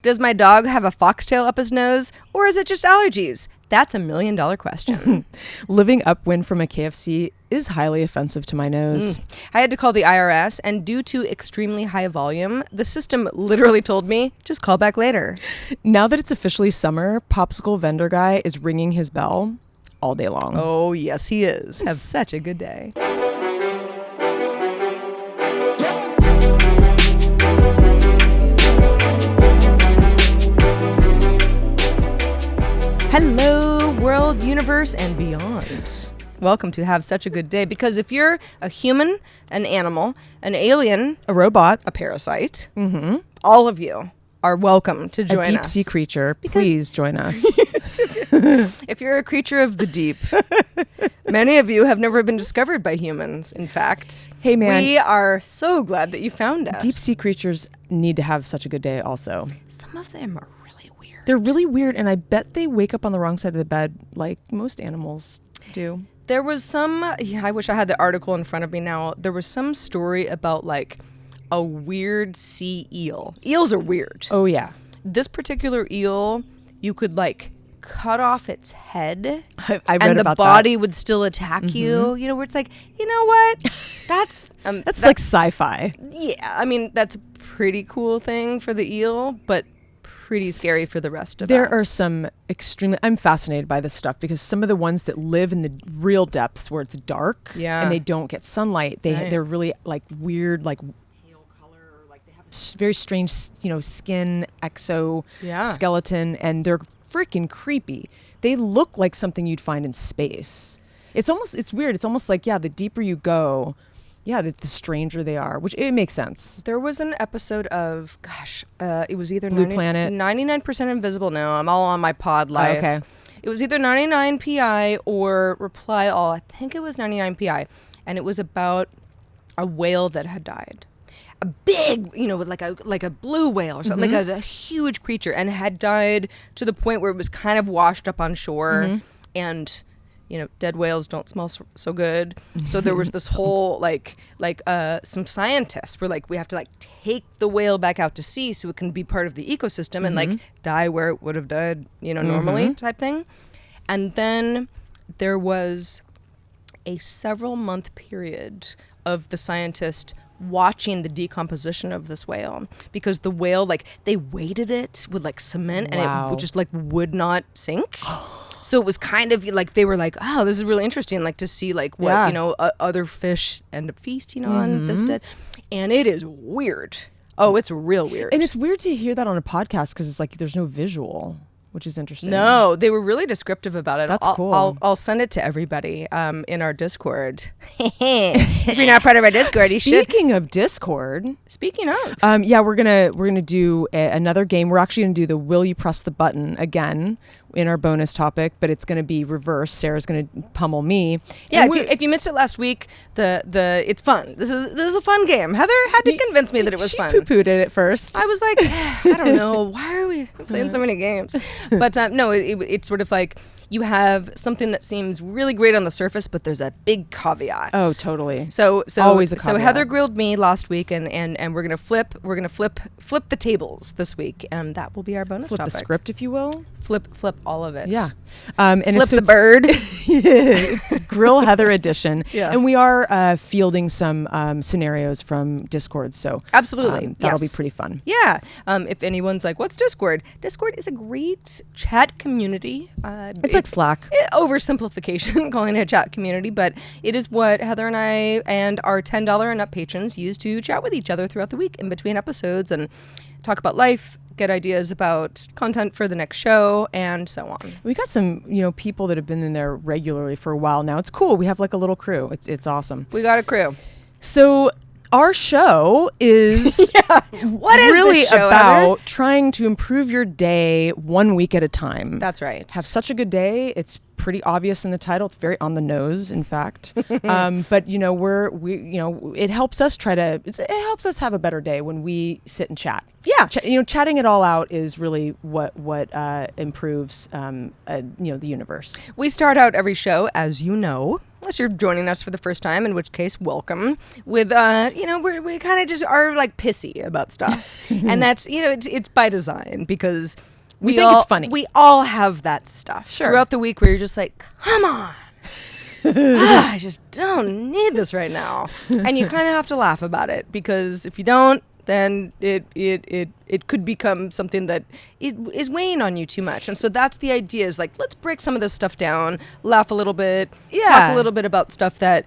Does my dog have a foxtail up his nose, or is it just allergies? That's $1 million question. Living upwind from a KFC is highly offensive to my nose. I had to call the IRS, and due to extremely high volume, the system literally told me, just call back later. Now that it's officially summer, popsicle vendor guy is ringing his bell all day long. Oh, yes, he is. Have such a good day. Hello, world, universe, and beyond. Welcome to Have Such a Good Day, because if you're a human, an animal, an alien, A robot, a parasite, all of you are welcome to join us. a deep sea creature, please join us. If you're a creature of the deep, many of you have never been discovered by humans, in fact. Hey, man. We are so glad that you found us. Deep sea creatures need to have such a good day also. Some of them are really weird. They're really weird, and I bet they wake up on the wrong side of the bed like most animals do. There was some, I wish I had the article in front of me now. There was some story about like a weird sea eel. Eels are weird. Oh, yeah. This particular eel, you could like cut off its head I read and the about body that. would still attack you. You know, where it's like, you know what? That's like sci-fi. Yeah, I mean, that's a pretty cool thing for the eel, but pretty scary for the rest of us. There are some I'm fascinated by this stuff because some of the ones that live in the real depths where it's dark and they don't get sunlight, they're really like weird, like pale color, like they have very strange, skin exoskeleton, and they're freaking creepy. They look like something you'd find in space. It's weird. It's almost like, the deeper you go, the stranger they are, which it makes sense. There was an episode of, it was either Blue Planet. 99% Invisible now. I'm all on my pod life. Oh, okay. It was either 99PI or Reply All. I think it was 99PI. And it was about a whale that had died. A big, like a blue whale or something, like a huge creature, and had died to the point where it was kind of washed up on shore. And dead whales don't smell so good. So there was this whole some scientists were like, we have to take the whale back out to sea so it can be part of the ecosystem and die where it would have died, normally type thing. And then there was a several month period of the scientist watching the decomposition of this whale, because the whale, they weighted it with cement and it just would not sink. So it was kind of like they were like, oh, this is really interesting, to see what other fish end up feasting on this dead, and it is weird. Oh, it's real weird. And it's weird to hear that on a podcast because it's like there's no visual, which is interesting. No, they were really descriptive about it. That's cool. I'll send it to everybody in our Discord. If you're not part of our Discord, you should. Speaking of Discord. Speaking of. We're gonna do another game. We're actually gonna do the Will You Press the Button again in our bonus topic, but it's going to be reversed. Sarah's going to pummel me. Yeah, if you missed it last week, it's fun. This is a fun game. Heather had to convince me that it was fun. She poo-pooed it at first. I was like, I don't know, why are we playing so many games? But no, it's sort of like you have something that seems really great on the surface, but there's a big caveat. Oh, totally. So always a caveat. So Heather grilled me last week, and we're gonna flip the tables this week, and that will be our bonus topic. Flip the script, if you will. Flip all of it. Yeah. And flip the bird. It's Grill Heather edition. Yeah. And we are fielding some scenarios from Discord, so absolutely that'll be pretty fun. Yeah. If anyone's like, what's Discord? Discord is a great chat community. It's like Slack. Oversimplification, calling it a chat community, but it is what Heather and I and our $10 and up patrons use to chat with each other throughout the week in between episodes and talk about life, get ideas about content for the next show, and so on. We got some, people that have been in there regularly for a while now. It's cool. We have a little crew. It's awesome. We got a crew. So our show is what is really this show, about Heather? Trying to improve your day 1 week at a time. That's right. Have such a good day. It's pretty obvious in the title. It's very on the nose, in fact. But it helps us it helps us have a better day when we sit and chat. Yeah. Chatting it all out is really what improves the universe. We start out every show, as you know, unless you're joining us for the first time, in which case, welcome. With, we kind of just are like pissy about stuff. And that's, it's by design because we think it's funny. We all have that stuff throughout the week where you're just like, come on. I just don't need this right now. And you kind of have to laugh about it because if you don't, then it could become something that it is weighing on you too much. And so that's the idea, is like, let's break some of this stuff down, laugh a little bit, talk a little bit about stuff that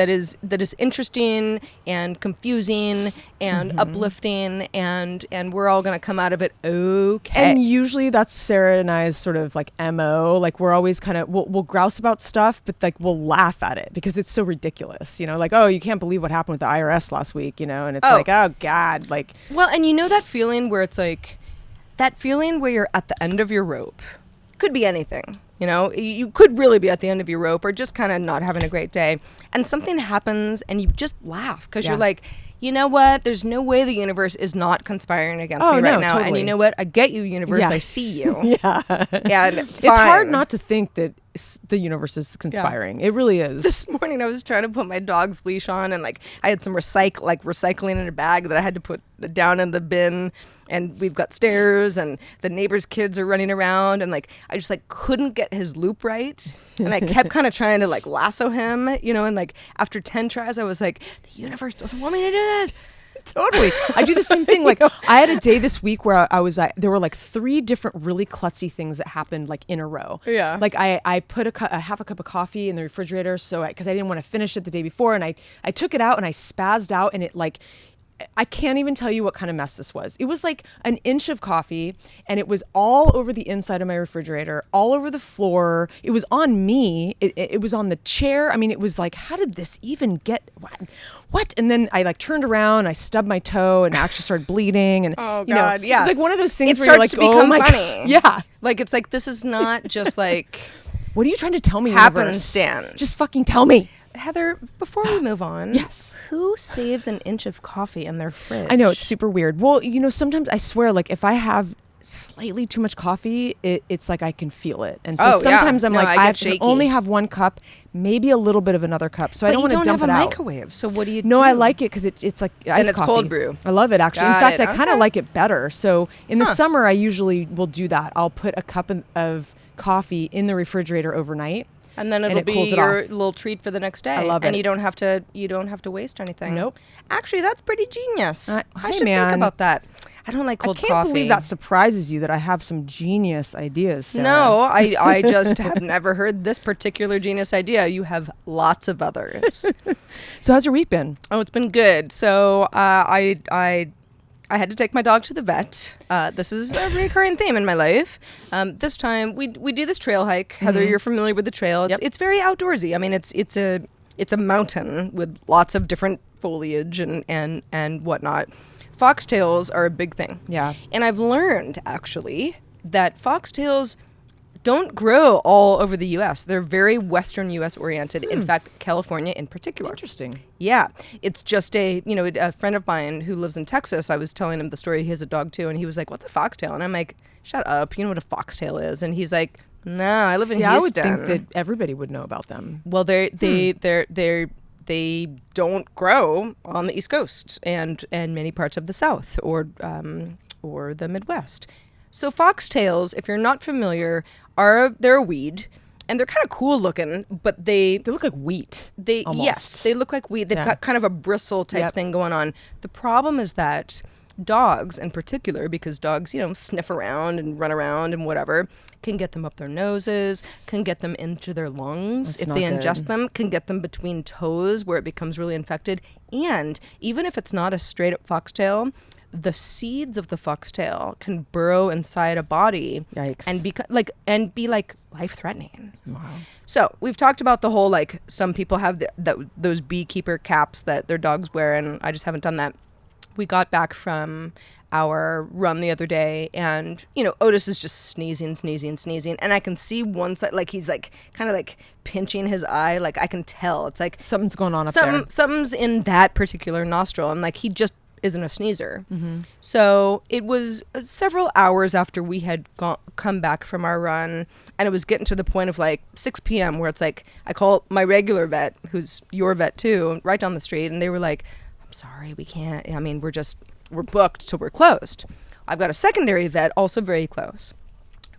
is interesting and confusing and uplifting, and we're all going to come out of it okay. And usually that's Sarah and I's sort of like MO. Like, we're always kind of, we'll grouse about stuff, but like we'll laugh at it because it's so ridiculous, like, oh, you can't believe what happened with the IRS last week, and it's like, oh God, like. Well, and that feeling where it's like, that feeling where you're at the end of your rope. Could be anything. You could really be at the end of your rope or just kind of not having a great day. And something happens and you just laugh because you're like, you know what? There's no way the universe is not conspiring against me right now. Totally. And you know what? I get you, universe. Yeah. I see you. Yeah. It's hard not to think that the universe is conspiring. Yeah. It really is. This morning I was trying to put my dog's leash on, and like I had some recycling in a bag that I had to put down in the bin. And we've got stairs, and the neighbor's kids are running around, and like I just like couldn't get his loop right, and I kept kind of trying to like lasso him, and like after 10 tries, I was like, the universe doesn't want me to do this. Totally. I do the same thing. Like, I had a day this week where I was there were like 3 different really klutzy things that happened like in a row. Yeah. Like I put a half a cup of coffee in the refrigerator because I didn't want to finish it the day before, and I took it out and I spazzed out, and it like. I can't even tell you what kind of mess this was. It was like an inch of coffee, and it was all over the inside of my refrigerator, all over the floor. It was on me. It was on the chair. I mean, it was like, how did this even get, what? And then I like turned around, I stubbed my toe, and actually started bleeding. And oh God, yeah. It's like one of those things where you're like, to become oh my funny. God. Yeah. Like, it's like, this is not just like. What are you trying to tell me, happenstance? Just fucking tell me. Heather, before we move on, yes, who saves an inch of coffee in their fridge? I know, it's super weird. Well, sometimes I swear, like if I have slightly too much coffee, it's like I can feel it, and so sometimes I'm like, I can only have 1 cup, maybe a little bit of another cup, so I don't want to dump it out. You don't have a microwave, so what do you do? No, I like it because it's like iced and it's coffee. Cold brew. I love it actually. In fact, I kind of like it better. So in the summer, I usually will do that. I'll put a cup of coffee in the refrigerator overnight. And then it'll be your little treat for the next day. I love it. And you don't have to waste anything. Nope. Actually, that's pretty genius. I should think about that. I don't like cold coffee. I can't believe that surprises you that I have some genius ideas, Sarah. No, I just have never heard this particular genius idea. You have lots of others. So how's your week been? Oh, it's been good. So I had to take my dog to the vet. This is a recurring theme in my life. This time we do this trail hike. Heather, you're familiar with the trail. It's very outdoorsy. I mean, it's a mountain with lots of different foliage and whatnot. Foxtails are a big thing. Yeah. And I've learned actually that foxtails don't grow all over the U.S. They're very Western U.S. oriented. In fact, California in particular. Interesting. Yeah. It's just a friend of mine who lives in Texas, I was telling him the story. He has a dog too. And he was like, what's a foxtail? And I'm like, shut up. You know what a foxtail is? And he's like, no, I live in Houston. I would think that everybody would know about them. Well, they don't grow on the East Coast and many parts of the South or the Midwest. So foxtails, if you're not familiar, they're a weed, and they're kind of cool looking, but they look like wheat. Yes, they look like wheat. They've got kind of a bristle type thing going on. The problem is that dogs, in particular, because dogs, sniff around and run around and whatever, can get them up their noses, can get them into their lungs if they ingest them, can get them between toes where it becomes really infected, and even if it's not a straight up foxtail, the seeds of the foxtail can burrow inside a body. Yikes. and be life-threatening. Wow. So we've talked about the whole, like, some people have those beekeeper caps that their dogs wear, and I just haven't done that. We got back from our run the other day, and Otis is just sneezing, and I can see one side, like he's like kind of like pinching his eye, like I can tell it's like something's going on up there. Something's in that particular nostril, and like he just isn't a sneezer. So it was several hours after we had come back from our run, and it was getting to the point of like 6 p.m. where it's like, I call my regular vet, who's your vet too, right down the street, and they were like, I'm sorry, we can't. I mean, we're booked till we're closed. I've got a secondary vet also very close.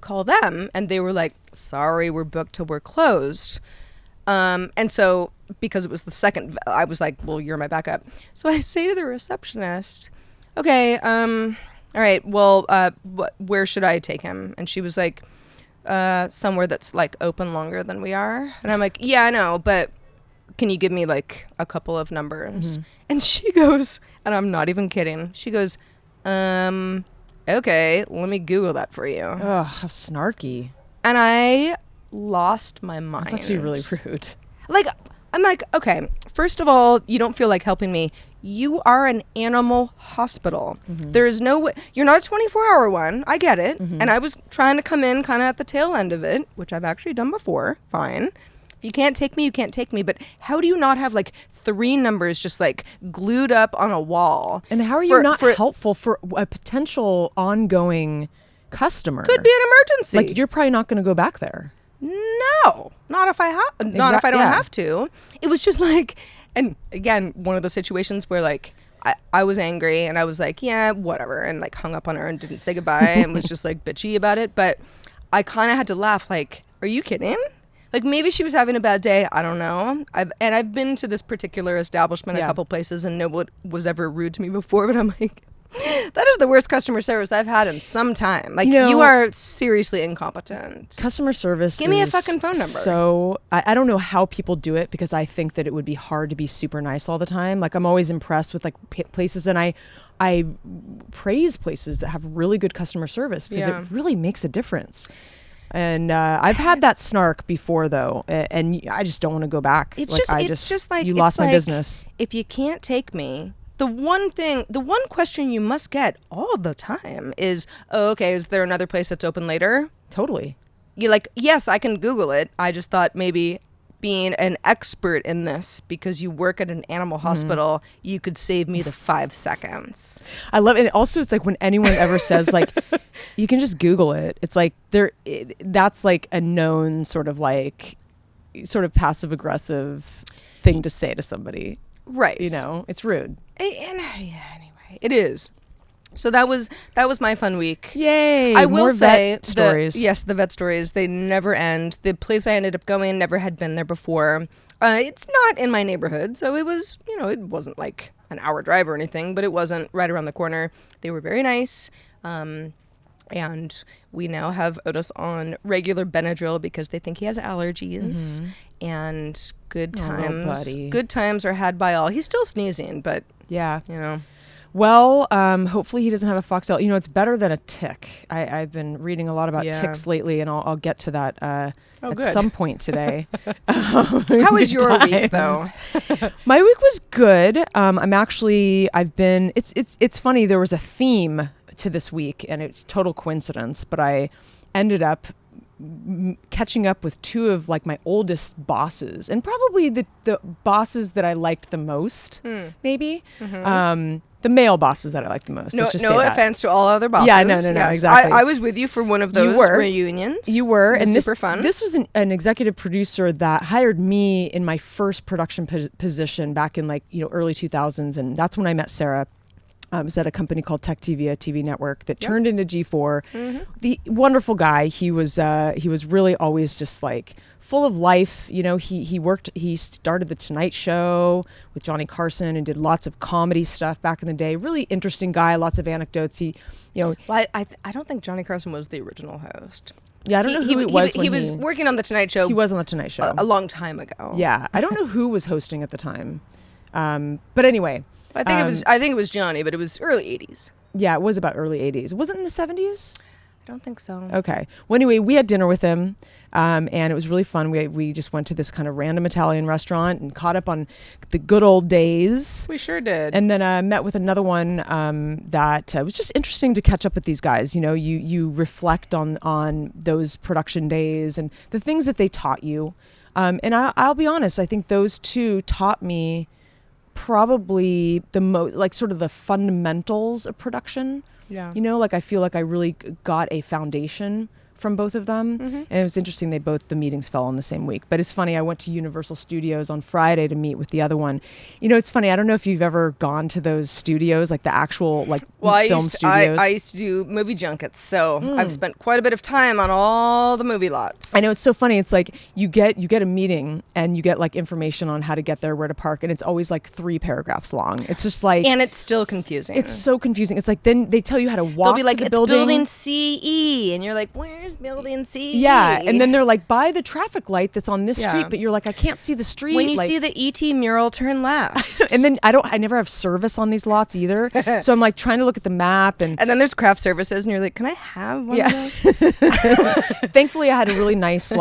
Call them, and they were like, sorry, we're booked till we're closed. And so because it was the second, I was like, well, you're my backup. So I say to the receptionist, okay, all right, well, where should I take him? And she was like, somewhere that's like open longer than we are. And I'm like, yeah, I know, but can you give me like a couple of numbers? And she goes, and I'm not even kidding, she goes, okay, let me Google that for you. Oh, how snarky. And I lost my mind. That's actually really rude. Like, I'm like, okay, first of all, you don't feel like helping me. You are an animal hospital. There is no way. You're not a 24-hour one. I get it. And I was trying to come in kind of at the tail end of it, which I've actually done before. Fine. If you can't take me, you can't take me. But how do you not have like 3 numbers just like glued up on a wall? And how are you not helpful for a potential ongoing customer? Could be an emergency. Like, you're probably not going to go back there. No, not if I don't have to. It was just like, and again, one of those situations where like I was angry and I was like, yeah, whatever, and like hung up on her and didn't say goodbye and was just like bitchy about it. But I kind of had to laugh. Like, are you kidding? Like, maybe she was having a bad day. I don't know. I've been to this particular establishment a couple places, and no one was ever rude to me before. But I'm like, that is the worst customer service I've had in some time. Like, you are seriously incompetent. Customer service. Give me a fucking phone number. So I don't know how people do it, because I think that it would be hard to be super nice all the time. Like, I'm always impressed with like places, and I praise places that have really good customer service, because it really makes a difference. And I've had that snark before, though, and I just don't want to go back. It's like, just like, you lost my business. If you can't take me, the one question you must get all the time is, oh, okay, is there another place that's open later? Totally. You're like, yes, I can Google it. I just thought maybe being an expert in this, because you work at an animal hospital, you could save me the 5 seconds. I love it. Also, it's like when anyone ever says like, you can just Google it. It's like that's like a known sort of passive aggressive thing to say to somebody. Right. You know, it's rude. And anyway, it is. So that was my fun week. Yay! I will say vet stories. Yes, the vet stories, they never end. The place I ended up going never had been there before. It's not in my neighborhood, so it was, it wasn't like an hour drive or anything, but it wasn't right around the corner. They were very nice. And we now have Otis on regular Benadryl because they think he has allergies. And good times are had by all. He's still sneezing, but yeah. Well, hopefully he doesn't have a foxtail. It's better than a tick. I've been reading a lot about ticks lately, and I'll get to that at some point today. How was your week, though? My week was good. It's funny. There was a theme to this week, and it's total coincidence, but I ended up catching up with 2 of like my oldest bosses, and probably the bosses that I liked the most, maybe. The male bosses that I like the most. No offense to all other bosses. Yeah, no, exactly. I was with you for one of those reunions. You were. It was super fun. This was an executive producer that hired me in my first production position back in early 2000s. And that's when I met Sarah. I was at a company called Tech TV, a TV network that turned into G4. The wonderful guy. He was really always just like full of life. He started the Tonight Show with Johnny Carson and did lots of comedy stuff back in the day. Really interesting guy, lots of anecdotes. Well, I don't think Johnny Carson was the original host. Yeah, I don't know who it was. He was working on the Tonight Show. He was on the Tonight Show a long time ago. Yeah, I don't know who was hosting at the time. But anyway, I think it was Johnny, but it was early 80s. Yeah, it was about early 80s. Was it in the 70s? I don't think so. Okay. Well, anyway, we had dinner with him, and it was really fun. We just went to this kind of random Italian restaurant and caught up on the good old days. We sure did. And then met with another one that was just interesting to catch up with these guys. You reflect on those production days and the things that they taught you. And I'll be honest, I think those 2 taught me probably the most, like, sort of the fundamentals of production. Yeah. You know, like, I feel like I really got a foundation from both of them. And it was interesting, the meetings fell on the same week. But it's funny, I went to Universal Studios on Friday to meet with the other one. You know, it's funny, I don't know if you've ever gone to those studios, like the actual film studios. I used to do movie junkets, so I've spent quite a bit of time on all the movie lots. I know, it's so funny. It's like you get a meeting and you get like information on how to get there, where to park, and it's always like 3 paragraphs long. It's just like, and it's still confusing. It's so confusing. It's like then they tell you how to walk. They'll be like, to the it's building CE, and you're like, where's building CE? Yeah, and then they're like, by the traffic light that's on this street, but you're like, I can't see the street. When you see the ET mural, turn left. And then I never have service on these lots either, so I'm like trying to look at the map, and then there's craft services, and you're like, can I have one of those? Thankfully, I had a really nice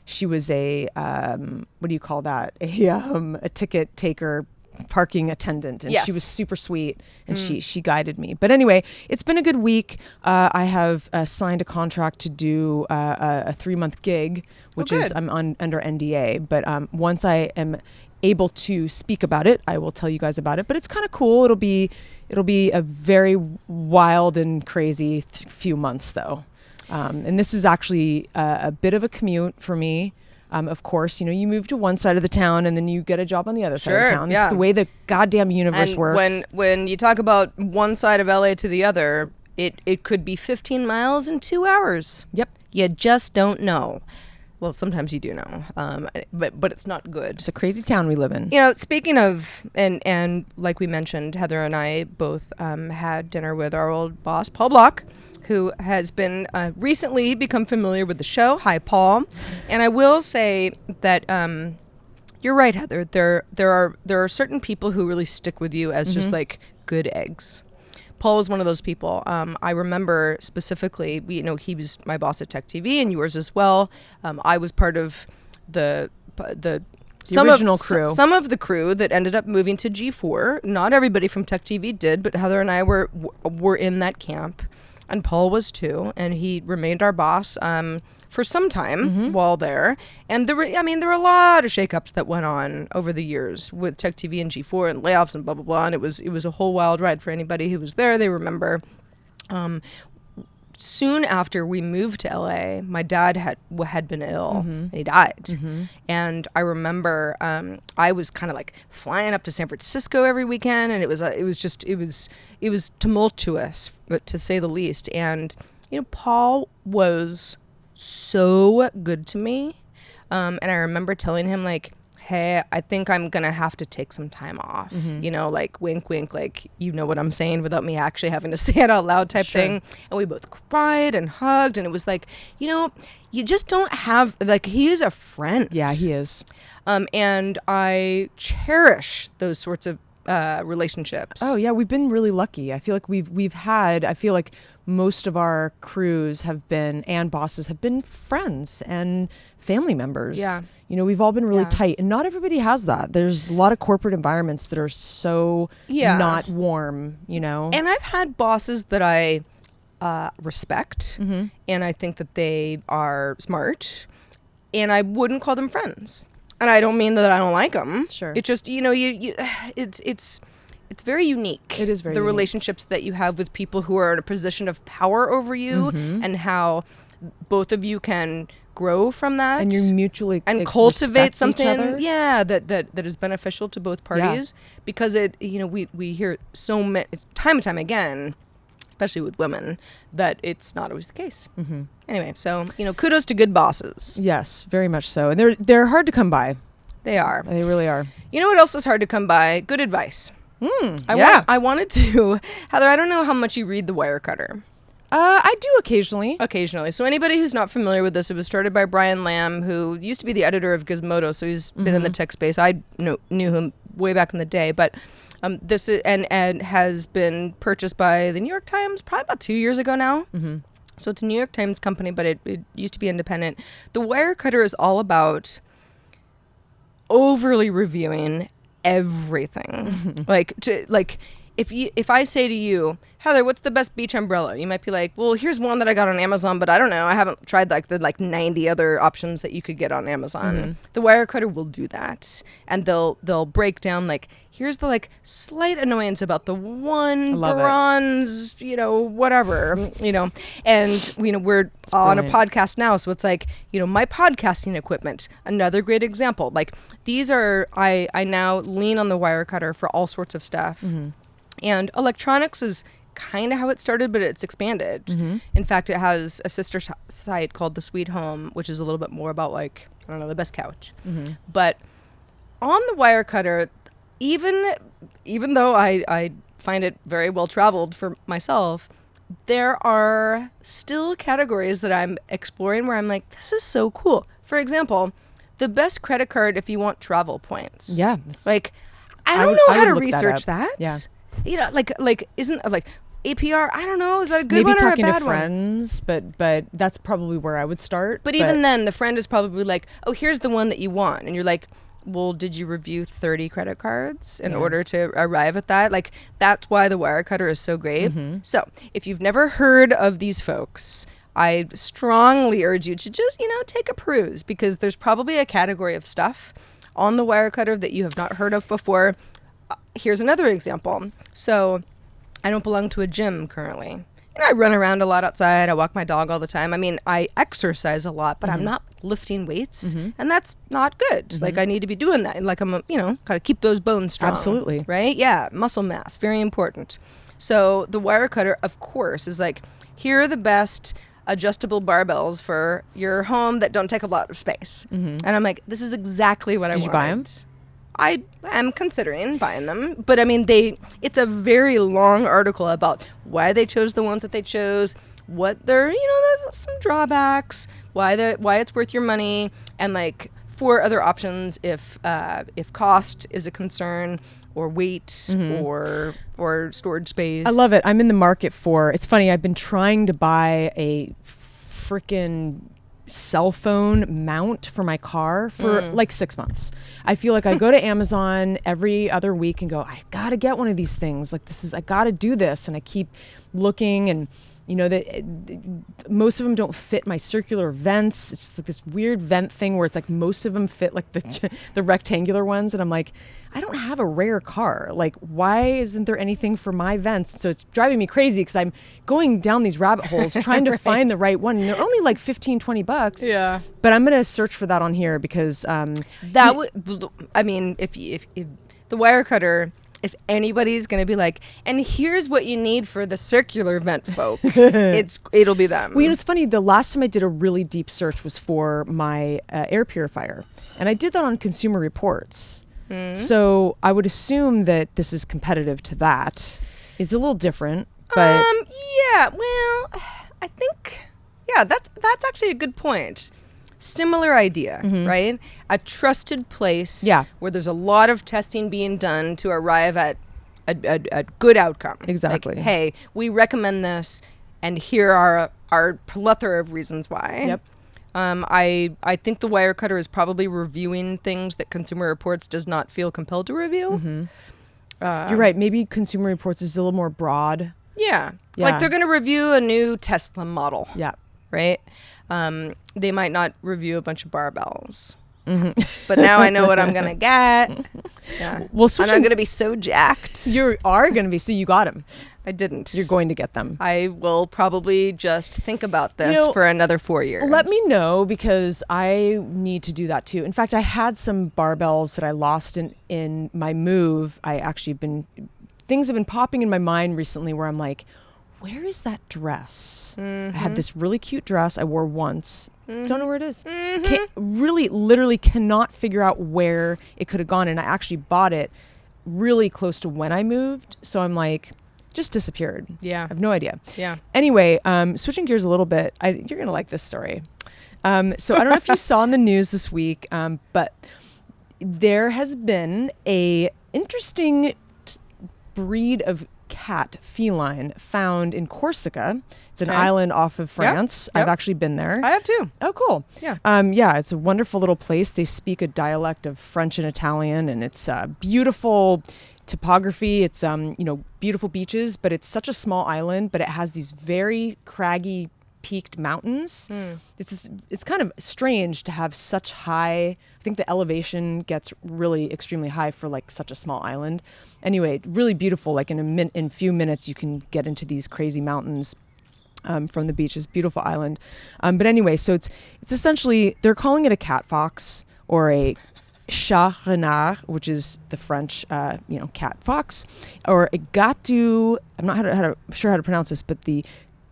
she was a what do you call that? A ticket taker, parking attendant, and she was super sweet, and she guided me. But anyway, it's been a good week. I have signed a contract to do a 3-month gig, which is I'm under NDA. But once I am able to speak about it, I will tell you guys about it. But it's kind of cool. It'll be a very wild and crazy few months though. And this is actually a bit of a commute for me. Of course, you know, you move to one side of the town and then you get a job on the other side of the town. It's the way the goddamn universe works. When you talk about one side of LA to the other, it could be 15 miles in 2 hours. Yep. You just don't know. Well, sometimes you do know, but it's not good. It's a crazy town we live in. You know, speaking of, and like we mentioned, Heather and I both had dinner with our old boss, Paul Block, who has been recently become familiar with the show. Hi, Paul. And I will say that you're right, Heather. There are certain people who really stick with you as just like good eggs. Paul was one of those people. I remember specifically, you know, he was my boss at Tech TV and yours as well. I was part of the original crew. Some of the crew that ended up moving to G4. Not everybody from Tech TV did, but Heather and I were in that camp. And Paul was too, and he remained our boss for some time while there. And there were a lot of shakeups that went on over the years with Tech TV and G4 and layoffs and blah blah blah. And it was a whole wild ride for anybody who was there. They remember. Soon after we moved to LA, my dad had been ill and he died. And I remember I was kind of like flying up to San Francisco every weekend, and it was tumultuous, but to say the least. And you know, Paul was so good to me, and I remember telling him like, hey, I think I'm gonna have to take some time off. You know, like wink, wink, like you know what I'm saying without me actually having to say it out loud type thing. And we both cried and hugged, and it was like, you know, you just don't have, like, he is a friend. Yeah, he is. And I cherish those sorts of relationships. Oh yeah, we've been really lucky. I feel like we've had. I feel like most of our crews and bosses have been friends and family members. Yeah. You know, we've all been really tight, and not everybody has that. There's a lot of corporate environments that are so not warm, you know. And I've had bosses that I respect, and I think that they are smart, and I wouldn't call them friends. And I don't mean that I don't like them. Sure. It's just, you know, it's very unique. It is very the unique. Relationships that you have with people who are in a position of power over you, and how both of you can grow from that, and you mutually cultivate something that is beneficial to both parties. Because it, you know, we hear so many, it's time and time again, especially with women, that it's not always the case. Anyway, so, you know, kudos to good bosses. Yes, very much so. And they're hard to come by. They are. They really are. You know what else is hard to come by? Good advice. I wanted to, Heather, I don't know how much you read the Wirecutter. I do occasionally. So anybody who's not familiar with this, it was started by Brian Lamb, who used to be the editor of Gizmodo, so he's been in the tech space. I knew him way back in the day, but this is, and has been purchased by the New York Times probably about 2 years ago now. So it's a New York Times company, but it used to be independent. The Wirecutter is all about overly reviewing everything. if I say to you, Heather, what's the best beach umbrella? You might be like, well, here's one that I got on Amazon, but I don't know. I haven't tried the 90 other options that you could get on Amazon. Mm-hmm. The Wirecutter will do that, and they'll break down here's the slight annoyance about the one bronze, whatever, and we're on a podcast now, so it's my podcasting equipment, another great example. These are I now lean on the Wirecutter for all sorts of stuff. Mm-hmm. And electronics is kind of how it started, but it's expanded. Mm-hmm. In fact, it has a sister site called The Sweet Home, which is a little bit more about the best couch. Mm-hmm. But on the Wirecutter, even though I find it very well traveled for myself, there are still categories that I'm exploring where I'm like, this is so cool. For example, the best credit card if you want travel points. Yeah. I don't know how to research that. Yeah. Isn't APR? I don't know. Is that a good Maybe one or a talking bad to friends, one? but that's probably where I would start. But even then, the friend is probably like, "Oh, here's the one that you want," and you're like, "Well, did you review 30 credit cards in order to arrive at that?" That's why the Wirecutter is so great. Mm-hmm. So, if you've never heard of these folks, I strongly urge you to just take a peruse, because there's probably a category of stuff on the Wirecutter that you have not heard of before. Here's another example. So I don't belong to a gym currently. I run around a lot outside. I walk my dog all the time. I mean, I exercise a lot, but I'm not lifting weights, and that's not good. I need to be doing that. I'm, gotta keep those bones strong. Absolutely. Right? Yeah, muscle mass, very important. So the Wirecutter, of course, is here are the best adjustable barbells for your home that don't take a lot of space. Mm-hmm. And I'm like, this is exactly what I want. Did you buy them? I am considering buying them, but I mean, it's a very long article about why they chose the ones that they chose, what their, there's some drawbacks, why it's worth your money, and 4 other options if cost is a concern, or weight, mm-hmm. or storage space. I love it. I'm in the market for, it's funny, I've been trying to buy a freaking cell phone mount for my car for 6 months. I feel like I go to Amazon every other week and go, I gotta get one of these things. I gotta do this. And I keep looking, and most of them don't fit my circular vents. It's this weird vent thing where it's most of them fit the rectangular ones. And I'm like, I don't have a rare car. Why isn't there anything for my vents? So it's driving me crazy, because I'm going down these rabbit holes trying to right. find the right one. And they're only $15-20. Yeah. But I'm going to search for that on here, because that would, I mean, if the Wirecutter, if anybody's going to be and here's what you need for the circular vent folk, it'll be them. Well, it's funny. The last time I did a really deep search was for my air purifier. And I did that on Consumer Reports. Mm-hmm. So I would assume that this is competitive to that. It's a little different, but yeah. Well, I think that's actually a good point. Similar idea, mm-hmm. right? A trusted place, where there's a lot of testing being done to arrive at a good outcome. Exactly. Hey, we recommend this, and here are our plethora of reasons why. Yep. I think the Wirecutter is probably reviewing things that Consumer Reports does not feel compelled to review. Mm-hmm. You're right. Maybe Consumer Reports is a little more broad. Yeah. They're going to review a new Tesla model. Yeah. Right? They might not review a bunch of barbells. Mm-hmm. But now I know what I'm going to get. Yeah. Well, and I'm going to be so jacked. You are going to be. So you got them. I didn't. You're going to get them. I will probably just think about this for another 4 years. Let me know, because I need to do that too. In fact, I had some barbells that I lost in my move. Things have been popping in my mind recently where I'm like, where is that dress? Mm-hmm. I had this really cute dress I wore once. Mm-hmm. Don't know where it is. Mm-hmm. Literally cannot figure out where it could have gone. And I actually bought it really close to when I moved. So I'm like, just disappeared. Yeah. I have no idea. Yeah. Anyway, switching gears a little bit, you're going to like this story. So I don't know if you saw in the news this week, but there has been a interesting breed of feline found in Corsica. It's an island off of France. Yep. I've actually been there. I have too. Oh, cool. Yeah. It's a wonderful little place. They speak a dialect of French and Italian, and it's beautiful, topography. It's beautiful beaches, but it's such a small island, but it has these very craggy peaked mountains. It's kind of strange to have such high. I think the elevation gets really extremely high for like such a small island. Anyway, really beautiful. Like in a few minutes, you can get into these crazy mountains from the beach. It's a beautiful island. But anyway, so it's essentially, they're calling it a cat fox or a chat renard, which is the French, cat fox, or a gatu. I'm not sure how to pronounce this, but the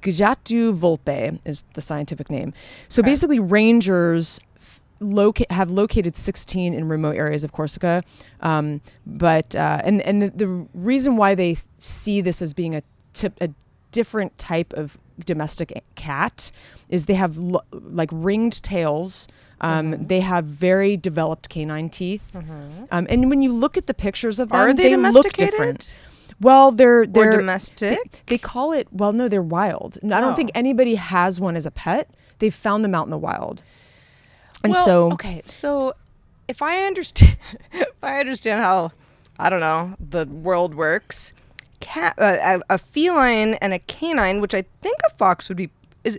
gatu volpe is the scientific name. So basically, rangers have located 16 in remote areas of Corsica, but the reason why they see this as being a different type of domestic cat is they have like ringed tails. They have very developed canine teeth, and when you look at the pictures of them, they look different. Well, they're domestic. They call it. Well, no, they're wild. I don't think anybody has one as a pet. They've found them out in the wild, and so if I understand, how, I don't know, the world works, a feline and a canine, which I think a fox would be.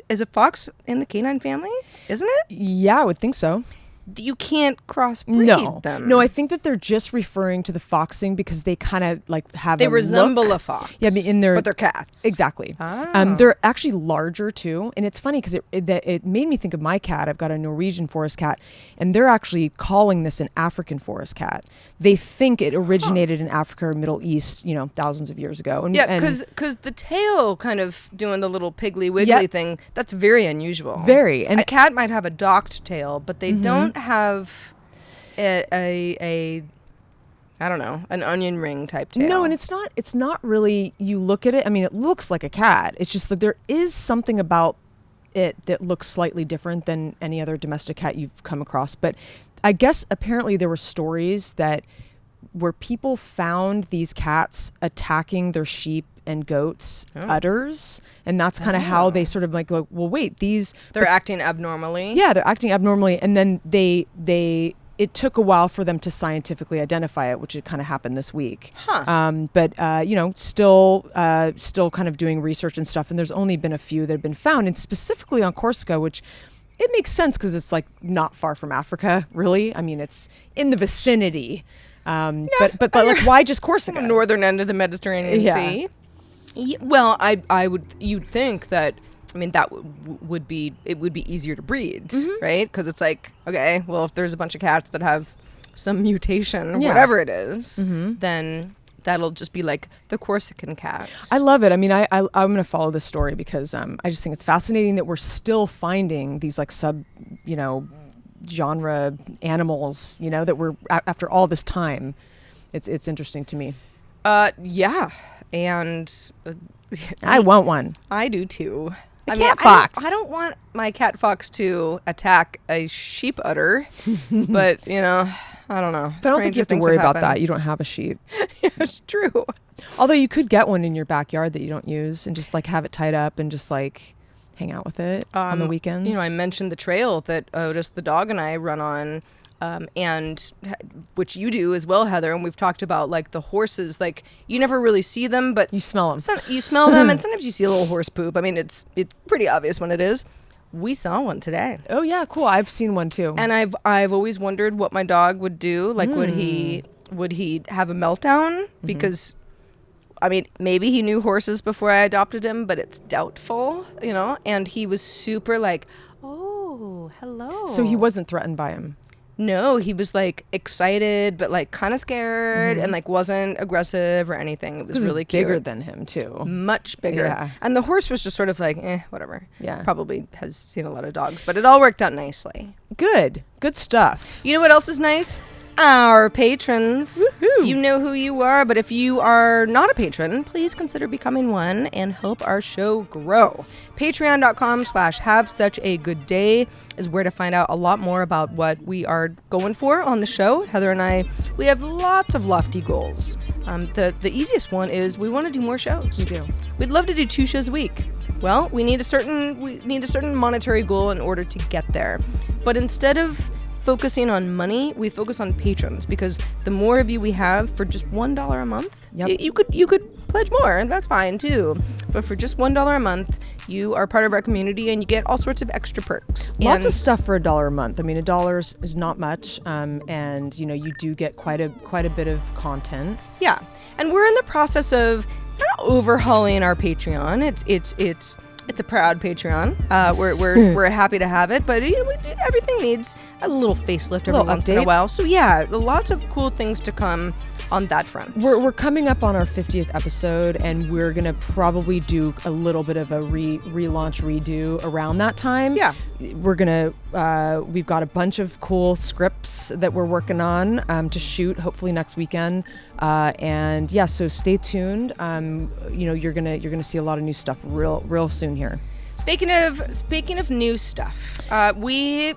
Is a fox in the canine family? Isn't it? Yeah, I would think so. You can't crossbreed them. No, I think that they're just referring to the foxing because they kind of like have they resemble a fox. Yeah, but they're cats. Exactly. Oh. They're actually larger too, and it's funny because it made me think of my cat. I've got a Norwegian forest cat, and they're actually calling this an African forest cat. They think it originated in Africa or Middle East, thousands of years ago. And because the tail kind of doing the little piggly wiggly thing, that's very unusual. Very. And a cat might have a docked tail, but they don't have a I don't know, an onion ring type tail. No, and it's not really, you look at it, I mean, it looks like a cat. It's just that there is something about it that looks slightly different than any other domestic cat you've come across. But I guess apparently there were stories where people found these cats attacking their sheep and goats' udders, and that's kind of how they sort of like go, well, wait, they're acting abnormally. Yeah, they're acting abnormally, and then it took a while for them to scientifically identify it, which it kind of happened this week. But still kind of doing research and stuff, and there's only been a few that have been found, and specifically on Corsica, which it makes sense because it's like not far from Africa, really. I mean, it's in the vicinity. But like, why just Corsica? Northern end of the Mediterranean Sea. Well, you'd think that, I mean, that would be easier to breed, right? Because it's like, okay, well, if there's a bunch of cats that have some mutation, whatever it is, then that'll just be like the Corsican cats. I love it. I mean, I'm going to follow this story because I just think it's fascinating that we're still finding these like genre animals, that we're after all this time. It's interesting to me. Yeah. And I want one. I do too. Cat fox. I don't want my cat fox to attack a sheep udder, but I don't know. I don't think you have to worry about that. You don't have a sheep. It's true. Although you could get one in your backyard that you don't use and just like have it tied up and just like hang out with it on the weekends. I mentioned the trail that Otis the dog and I run on. And which you do as well, Heather, and we've talked about like the horses, like you never really see them, but you smell them. You smell them, and sometimes you see a little horse poop. I mean, it's pretty obvious when it is. We saw one today. Oh yeah, cool. I've seen one too. And I've always wondered what my dog would do. Like, would he have a meltdown? Because, I mean, maybe he knew horses before I adopted him, but it's doubtful, And he was super like, oh, hello. So he wasn't threatened by him. No, he was like excited, but like kind of scared, and like wasn't aggressive or anything. It was really cute. Bigger than him too. Much bigger. Yeah. And the horse was just sort of like, whatever. Yeah. Probably has seen a lot of dogs, but it all worked out nicely. Good stuff. You know what else is nice? Our patrons. Woo-hoo. You know who you are, but if you are not a patron, please consider becoming one and help our show grow. Patreon.com/have such a good day is where to find out a lot more about what we are going for on the show. Heather and I, we have lots of lofty goals. The easiest one is we want to do more shows. We do. We'd love to do 2 shows a week. Well, we need a certain monetary goal in order to get there. But instead of focusing on money. We focus on patrons, because the more of you we have for just $1 a month, you could pledge more, and that's fine too. But for just $1 a month, you are part of our community, and you get all sorts of extra perks. Lots of stuff for $1 a month. I mean, $1 is not much, and you do get quite a bit of content. Yeah, and we're in the process of overhauling our Patreon. It's a proud Patreon. We're happy to have it, but everything needs a little facelift every once in a while. So yeah, lots of cool things to come on that front. We're coming up on our 50th episode, and we're gonna probably do a little bit of a relaunch redo around that time. Yeah, we've got a bunch of cool scripts that we're working on to shoot hopefully next weekend, and yeah, so stay tuned. You're gonna see a lot of new stuff real soon here. Speaking of new stuff, we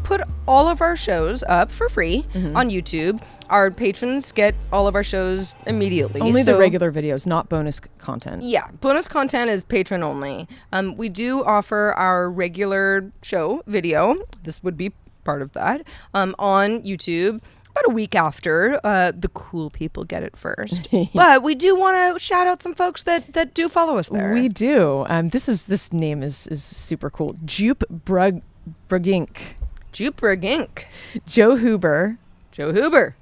put all of our shows up for free on YouTube. Our patrons get all of our shows immediately. Only the regular videos, not bonus content. Yeah, bonus content is patron only. We do offer our regular show video. This would be part of that on YouTube about a week after the cool people get it first. But we do want to shout out some folks that do follow us there. We do. This name is super cool. Jupe Brugink. Joe Huber.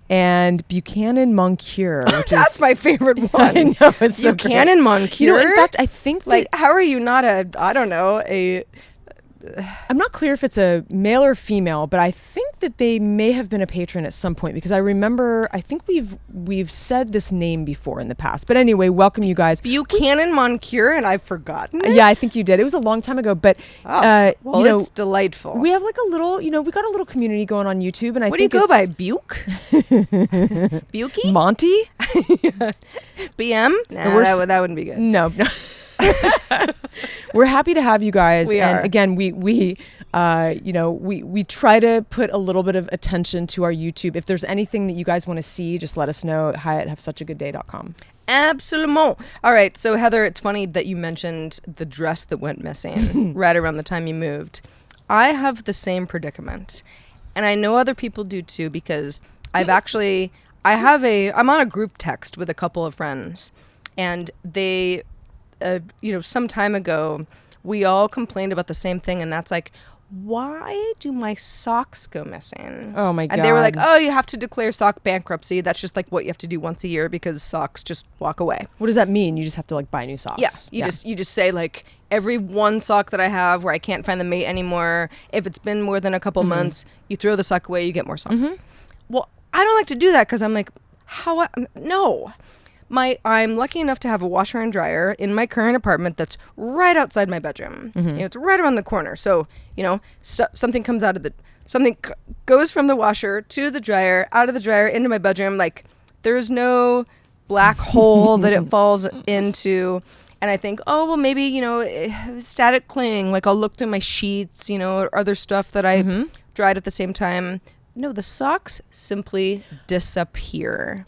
And Buchanan Moncure. That's my favorite one. I know, it's so Buchanan Moncure. In fact, I think how are you not I'm not clear if it's a male or female, but I think that they may have been a patron at some point, because I think we've said this name before in the past. But anyway, welcome you guys. Buchanan Moncure, and I've forgotten it. Yeah, I think you did. It was a long time ago, but it's delightful. We have like a little, we got a little community going on YouTube, and what do you go by? Buke? Bukey? Monty? BM? Nah, that wouldn't be good. No. We're happy to have you guys. We are. Again, we try to put a little bit of attention to our YouTube. If there's anything that you guys want to see, just let us know at hi@havesuchagoodday.com. Absolument. All right. So Heather, it's funny that you mentioned the dress that went missing right around the time you moved. I have the same predicament, and I know other people do too, because I'm on a group text with a couple of friends, and they some time ago, we all complained about the same thing, and that's like, why do my socks go missing? Oh my God. And they were like, oh, you have to declare sock bankruptcy. That's just like what you have to do once a year, because socks just walk away. What does that mean? You just have to like buy new socks? Yeah. You just say like, every one sock that I have where I can't find the mate anymore, if it's been more than a couple months, you throw the sock away, you get more socks. Well, I don't like to do that, because I'm like, no. I'm lucky enough to have a washer and dryer in my current apartment that's right outside my bedroom. It's right around the corner. So, something comes out of something goes from the washer to the dryer, out of the dryer into my bedroom. Like, there's no black hole that it falls into. And I think, oh, well, maybe, static cling. Like, I'll look through my sheets, or other stuff that I dried at the same time. No, the socks simply disappear.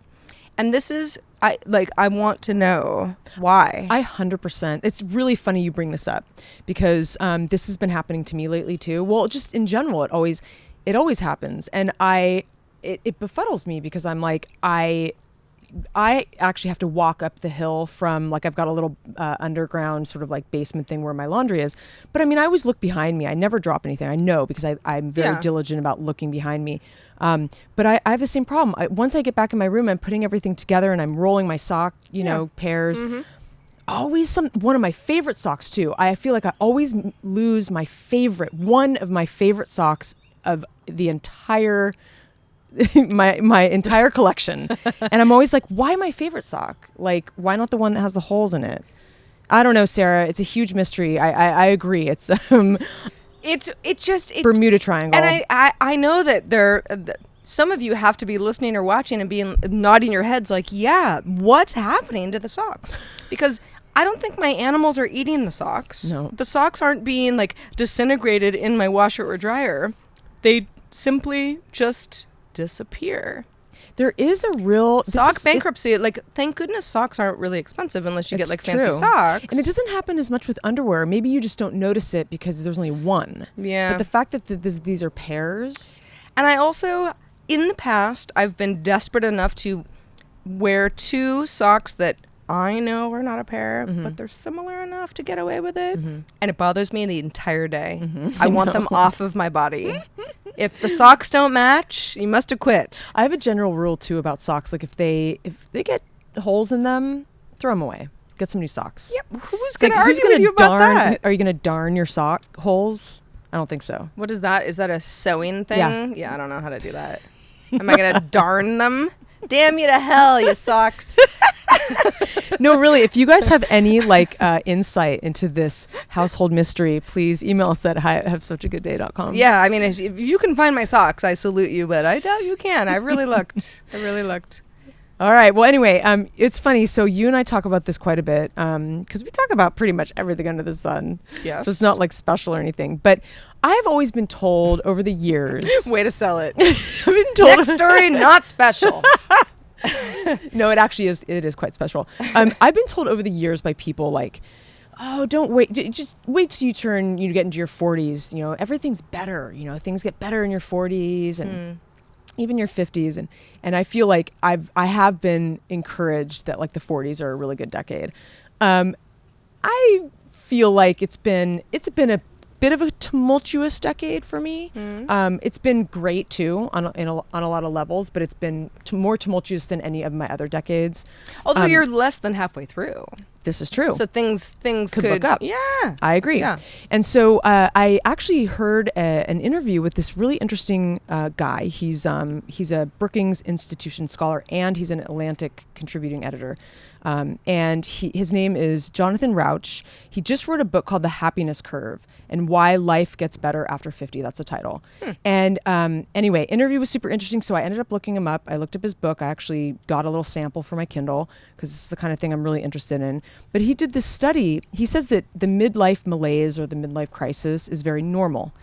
And this is, I want to know why. 100%. It's really funny you bring this up, because this has been happening to me lately too. Well, just in general, it always happens. And it befuddles me, because I'm like, I actually have to walk up the hill from, like, I've got a little underground sort of like basement thing where my laundry is. But I mean, I always look behind me. I never drop anything. I know, because I'm very diligent about looking behind me. But I have the same problem. Once I get back in my room, I'm putting everything together and I'm rolling my sock, pairs. Always one of my favorite socks too. I feel like I always lose one of my favorite socks of the entire my entire collection. And I'm always like, why my favorite sock? Like, why not the one that has the holes in it? I don't know, Sarah. It's a huge mystery. I agree. It's Bermuda Triangle. And I know that some of you have to be listening or watching and nodding your heads like, yeah, what's happening to the socks? Because I don't think my animals are eating the socks. No. The socks aren't being like disintegrated in my washer or dryer. They simply just disappear. There is a real sock bankruptcy. Like, thank goodness socks aren't really expensive unless you get like fancy socks. And it doesn't happen as much with underwear. Maybe you just don't notice it because there's only one. Yeah. But the fact that these are pairs. And I also, in the past, I've been desperate enough to wear 2 socks that I know are not a pair, but they're similar enough to get away with it. And it bothers me the entire day. I want them off of my body. If the socks don't match, you must have quit. I have a general rule too about socks. Like if they get holes in them, throw them away. Get some new socks. Yep. Who's going to argue with you about that? Are you going to darn your sock holes? I don't think so. What is that? Is that a sewing thing? Yeah, I don't know how to do that. Am I going to darn them? Damn you to hell, you socks. No, really, if you guys have any insight into this household mystery, please email us at hi@havesuchagoodday.com. Yeah, I mean, if you can find my socks, I salute you, but I doubt you can. I really looked. All right. Well, anyway, it's funny. So you and I talk about this quite a bit because we talk about pretty much everything under the sun. Yes. So it's not like special or anything. But I have always been told over the years. Way to sell it. I've been told. Next story, not special. No, it actually is. It is quite special. I've been told over the years by people like, oh, don't wait. Just wait till you get into your 40s. You know, everything's better. You know, things get better in your 40s and even your 50s. And I feel like I have been encouraged that like the 40s are a really good decade. I feel like it's been a bit of a tumultuous decade for me. It's been great too on a lot of levels, but it's been more tumultuous than any of my other decades. Although you're less than halfway through. This is true. So things could look up. Yeah, I agree. Yeah. And so I actually heard an interview with this really interesting guy. He's a Brookings Institution scholar and he's an Atlantic contributing editor. And his name is Jonathan Rauch. He just wrote a book called The Happiness Curve and Why Life Gets Better After 50. That's the title. And anyway, interview was super interesting. So I ended up looking him up. I looked up his book. I actually got a little sample for my Kindle because this is the kind of thing I'm really interested in. But he did this study. He says that the midlife malaise or the midlife crisis is very normal.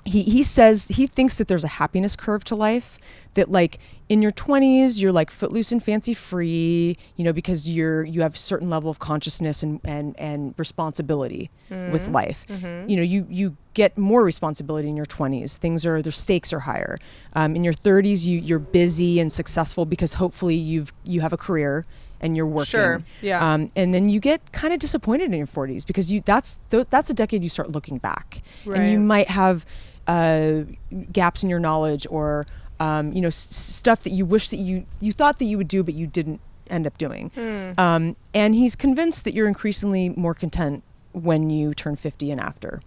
He says he thinks that there's a happiness curve to life, that like in your 20s you're like footloose and fancy free, you know, because you have a certain level of consciousness and responsibility with life. You know, you get more responsibility in your 20s. Their stakes are higher. In your 30s you're busy and successful because hopefully you have a career and you're working. Sure. Yeah. And then you get kind of disappointed in your 40s because that's a decade you start looking back. Right. And you might have gaps in your knowledge or you know, stuff that you wish that you thought that you would do but you didn't end up doing. And he's convinced that you're increasingly more content when you turn 50 and after.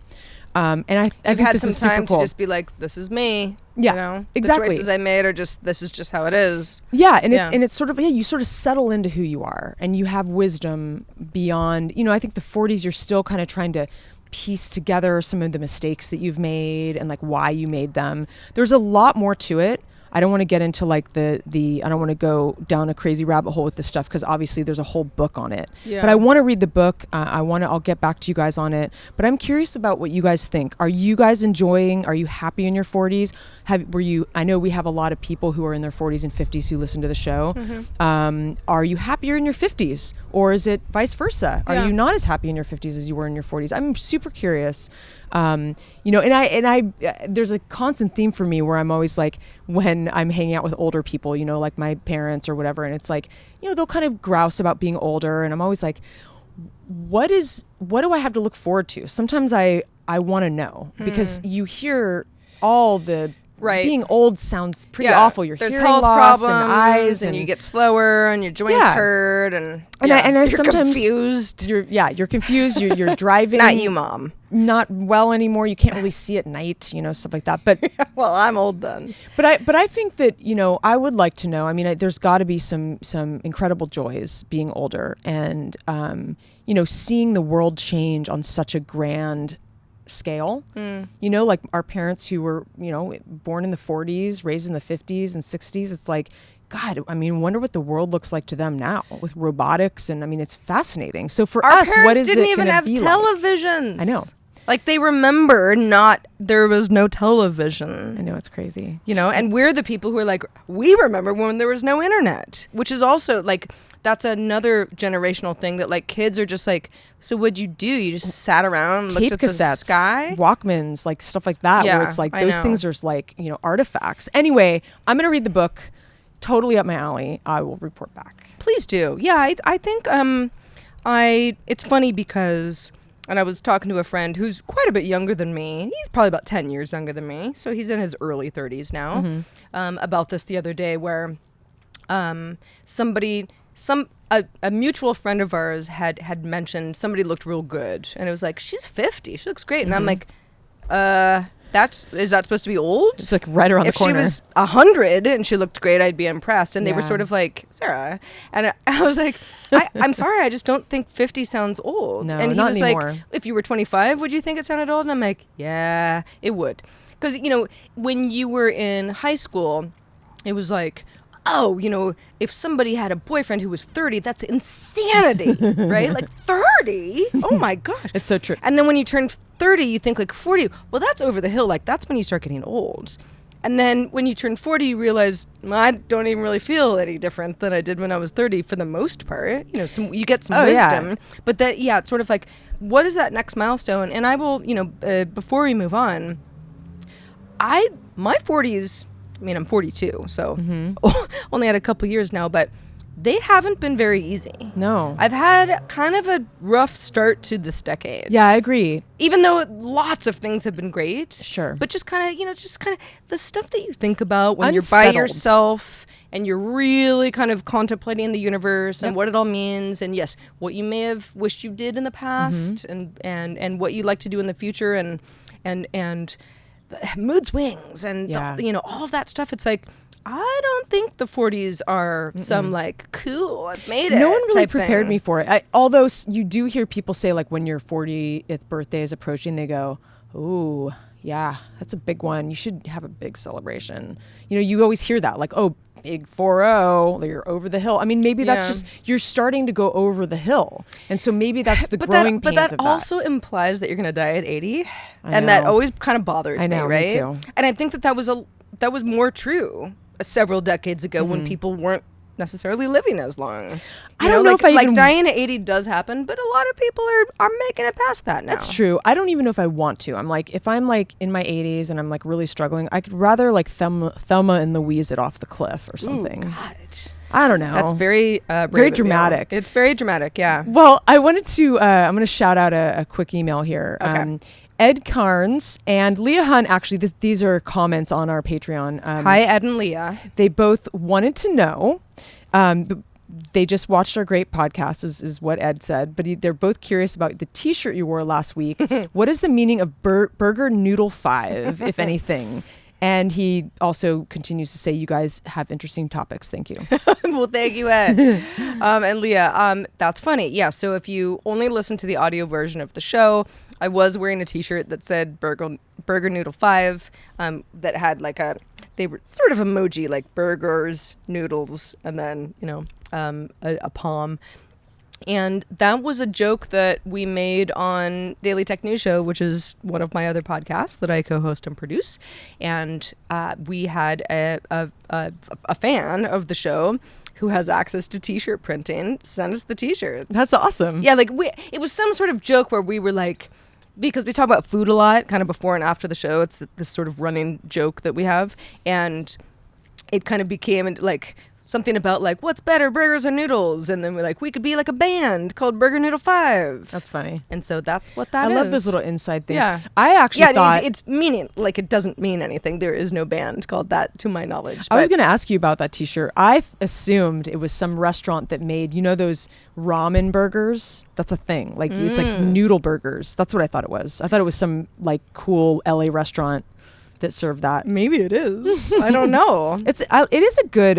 And I I've think had this some is super time cool. to just be like, this is me. Yeah, you know, exactly. The choices I made are this is just how it is. Yeah, and it's sort of, you sort of settle into who you are and you have wisdom beyond, you know, I think the 40s you're still kind of trying to piece together some of the mistakes that you've made and like why you made them. There's a lot more to it. I don't want to get into like I don't want to go down a crazy rabbit hole with this stuff because obviously there's a whole book on it. Yeah. But I want to read the book. I'll get back to you guys on it. But I'm curious about what you guys think. Are you guys enjoying? Are you happy in your 40s? I know we have a lot of people who are in their 40s and 50s who listen to the show. Are you happier in your 50s, or is it vice versa? Are you not as happy in your 50s as you were in your 40s? I'm super curious. You know, and I there's a constant theme for me where I'm always like, when I'm hanging out with older people, you know, like my parents or whatever, and it's like, you know, they'll kind of grouse about being older, and I'm always like, what do I have to look forward to? Sometimes I want to know because you hear all the being old sounds pretty awful. There's hearing health loss problems and eyes and you get slower and your joints hurt and I you're sometimes confused. You're confused. You're driving. Not you, Mom. Not well anymore. You can't really see at night, you know, stuff like that. But well, I'm old then. But I think that, you know, I would like to know. I mean, there's got to be some incredible joys being older and you know, seeing the world change on such a grand scale. You know, like our parents who were, you know, born in the 40s, raised in the 50s and 60s. It's like, God, I mean, wonder what the world looks like to them now with robotics. And I mean, it's fascinating. So for our us, parents what is didn't it even have be televisions. Like? I know. Like, they remember there was no television. I know, it's crazy. You know, and we're the people who are like, we remember when there was no internet, which is also like, that's another generational thing that like kids are just like, so what'd you do? You just sat around, tape looked at cassettes, the sky? Walkmans, like stuff like that, where it's like those things are like, you know, artifacts. Anyway, I'm going to read the book. Totally up my alley. I will report back. Please do. Yeah, I think it's funny because... And I was talking to a friend who's quite a bit younger than me. He's probably about 10 years younger than me. So he's in his early 30s now. About this the other day where a mutual friend of ours had mentioned somebody looked real good. And it was like, she's 50. She looks great. And I'm like, is that supposed to be old? It's like right around the corner. If she was 100 and she looked great, I'd be impressed. And they were sort of like, Sarah. And I was like, I'm sorry, I just don't think 50 sounds old. No, and he not was anymore. like, if you were 25, would you think it sounded old? And I'm like, yeah, it would. Because, you know, when you were in high school, it was like, oh, you know, if somebody had a boyfriend who was 30, that's insanity, right? Like 30? Oh my gosh. It's so true. And then when you turn 30, you think like 40, well, that's over the hill. Like that's when you start getting old. And then when you turn 40, you realize, well, I don't even really feel any different than I did when I was 30 for the most part. You know, you get some wisdom. Yeah. But that, yeah, it's sort of like, what is that next milestone? And I will, you know, before we move on, my 40s, I mean, I'm 42, so only had a couple years now, but they haven't been very easy. No. I've had kind of a rough start to this decade. Yeah, I agree. Even though lots of things have been great. Sure. But just kind of, you know, the stuff that you think about when you're by yourself and you're really kind of contemplating the universe and what it all means. And yes, what you may have wished you did in the past and what you'd like to do in the future and mood swings and you know, all of that stuff. It's like, I don't think the 40s are some like cool, I've made it. No one really prepared me for it. Although you do hear people say like when your 40th birthday is approaching, they go, "Oh, yeah, that's a big one. You should have a big celebration." You know, you always hear that like, "Oh, big 40, you're over the hill." I mean, maybe that's just you're starting to go over the hill, and so maybe that's the growing pains of that. But that also implies that you're going to die at 80, and that always kind of bothered me, right? Me too. And I think that was more true several decades ago when people weren't necessarily living as long. I don't know if I dying at 80 does happen, but a lot of people are making it past that now. That's true. I don't even know if I want to. I'm like, if I'm like in my 80s and I'm like really struggling, I could rather like Thelma and Louise it off the cliff or something. Ooh, God. I don't know. That's very very dramatic. It's very dramatic, yeah. Well, I wanted to, I'm going to shout out a quick email here. Okay. Ed Carnes and Leah Hunt, actually, these are comments on our Patreon. Hi, Ed and Leah. They both wanted to know, they just watched our great podcast, is what Ed said, but they're both curious about the T-shirt you wore last week. What is the meaning of Burger Noodle 5, if anything? And he also continues to say, you guys have interesting topics. Thank you. Well, thank you, Ed. And Leah, that's funny. Yeah, so if you only listen to the audio version of the show, I was wearing a T-shirt that said Burger Noodle 5 that had like they were sort of emoji, like burgers, noodles, and then, you know, a palm. And that was a joke that we made on Daily Tech News Show, which is one of my other podcasts that I co-host and produce. And we had a fan of the show who has access to T-shirt printing send us the T-shirts. That's awesome. Yeah, like it was some sort of joke where we were like, because we talk about food a lot, kind of before and after the show. It's this sort of running joke that we have. And it kind of became like something about like, what's better, burgers or noodles? And then we're like, we could be like a band called Burger Noodle 5. That's funny. And so that's what that is. I love those little inside things. Yeah. I actually thought... it's meaning, like it doesn't mean anything. There is no band called that to my knowledge. I was going to ask you about that T-shirt. I assumed it was some restaurant that made, you know, those ramen burgers? That's a thing. Like it's like noodle burgers. That's what I thought it was. I thought it was some like cool LA restaurant that served that. Maybe it is. I don't know. It is a good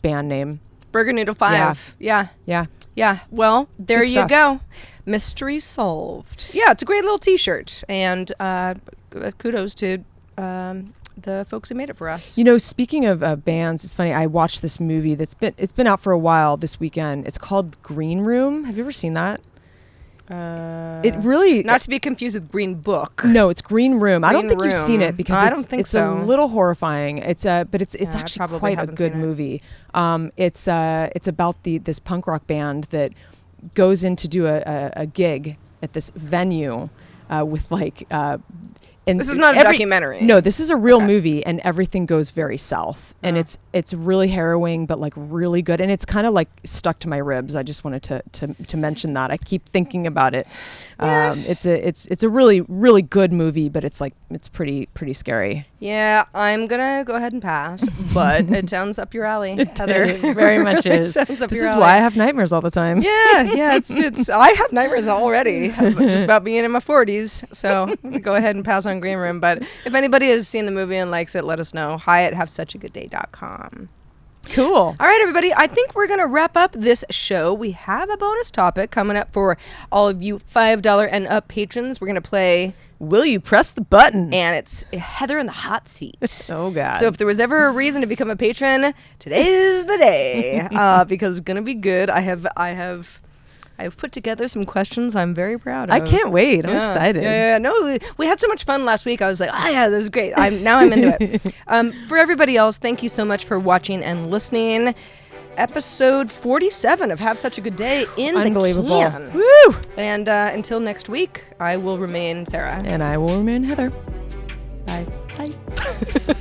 band name. Burger Noodle 5. Yeah. Well, there good you stuff. go. Mystery solved. Yeah, it's a great little T-shirt, and kudos to the folks who made it for us. You know, speaking of bands, it's funny. I watched this movie it's been out for a while this weekend. It's called Green Room. Have you ever seen that? It really not to be confused with Green Book. No, it's Green Room. I don't think you've seen it because I don't think it's so. a little horrifying. But it's Yeah, actually quite a good movie. It's about this punk rock band that goes in to do a gig at this venue with like. And this is not a documentary. No, this is a real movie, and everything goes very south, and it's really harrowing, but like really good, and it's kind of like stuck to my ribs. I just wanted to mention that. I keep thinking about it. Yeah. It's a really really good movie, but it's pretty scary. Yeah, I'm gonna go ahead and pass, but it sounds up your alley, Heather. It very much is. Sounds up this your is alley. why I have nightmares all the time. Yeah. It's. I have nightmares already, just about being in my 40s. So I'm gonna go ahead and pass on Green Room. But if anybody has seen the movie and likes it, let us know. hi@havesuchagoodday.com. Cool. All right, everybody. I think we're going to wrap up this show. We have a bonus topic coming up for all of you $5 and up patrons. We're going to play Will You Press the Button? And it's Heather in the Hot Seat. Oh, God. So if there was ever a reason to become a patron, today's the day because it's going to be good. I have put together some questions I'm very proud of. I can't wait. I'm excited. Yeah. No, we had so much fun last week. I was like, yeah, this is great. Now I'm into it. For everybody else, thank you so much for watching and listening. Episode 47 of Have Such a Good Day in Unbelievable. the can. Woo! And until next week, I will remain Sarah. And I will remain Heather. Bye. Bye.